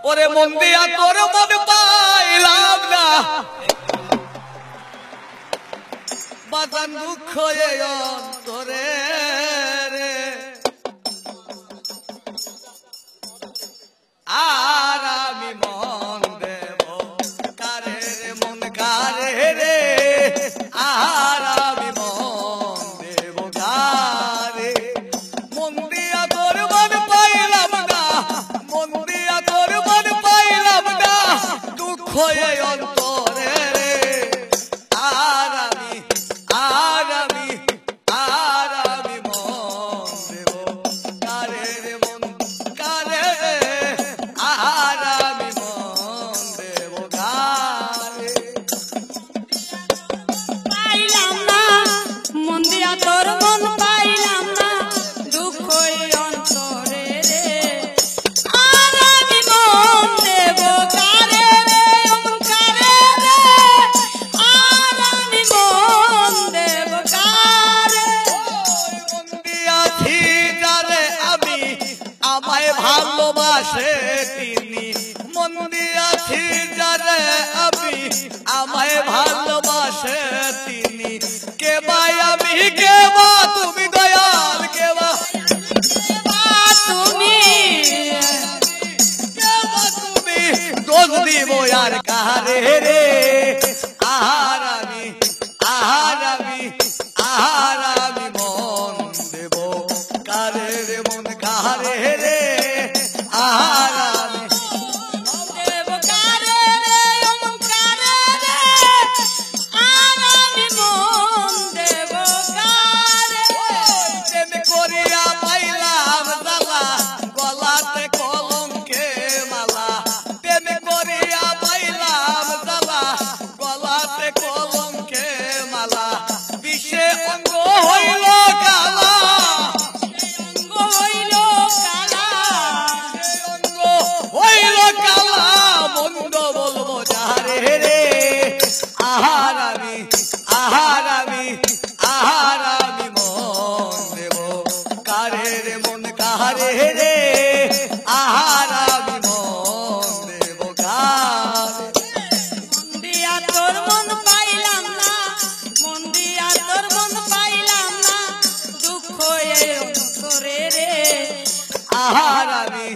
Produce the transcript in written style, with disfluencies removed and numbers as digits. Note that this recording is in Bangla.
ওরে মন দিয়া তোর মন পাইলাম না বাজান দুঃখ এই অন্তরে রে আর আমি মন দেব কারে রে মন কারে রে আর আমি মন দেব কারে মন দিয়া তোর মন পাইলাম না মন দিয়া তোর মন পাইলাম না দুঃখ এই অন্তরে রে আর আমি মন দেব কারে রে মন কারে রে আর আমি মন দেব কারে পাইলাম না মন দিয়া তোর মন পাইলাম না দুঃখ এই অন্তরে রে আর আমি মন দেব কারে রে কারে রে আর আমি মন দেব কারে মন দিয়াছি যারে আমি আমায় ভালোবাসে তিনি মন দিয়াছি যারে আমি আমায় ভালোবাসে তিনি কে ভাই আমি কে বা তুমি দয়াল কে বা তুমি দোষ দিব আর কারে রে আর আমি মন দেব কারে রে মন কারে রে আর আমি দেব কারে রে কারে রে আর আমি মন দেব কারে প্রেম করিয়া পাইলাম জ্বালা গলাতে কলঙ্কে মালা প্রেম করিয়া পাইলাম জ্বালা গলাতে কলঙ্কে মালা বিষে অঙ্গ হইল কালা হইল কালা অঙ্গ হইল কালা মন্দ বলবো যারে রে আহার আমি মন দেব কারে রে মন কারে রে আহার আমি মন দেব কারে দিয়া তোর মন পাইলাম না মন দিয়া তোর মন পাইলাম না দুঃখ এই অন্তরে রে আহার আমি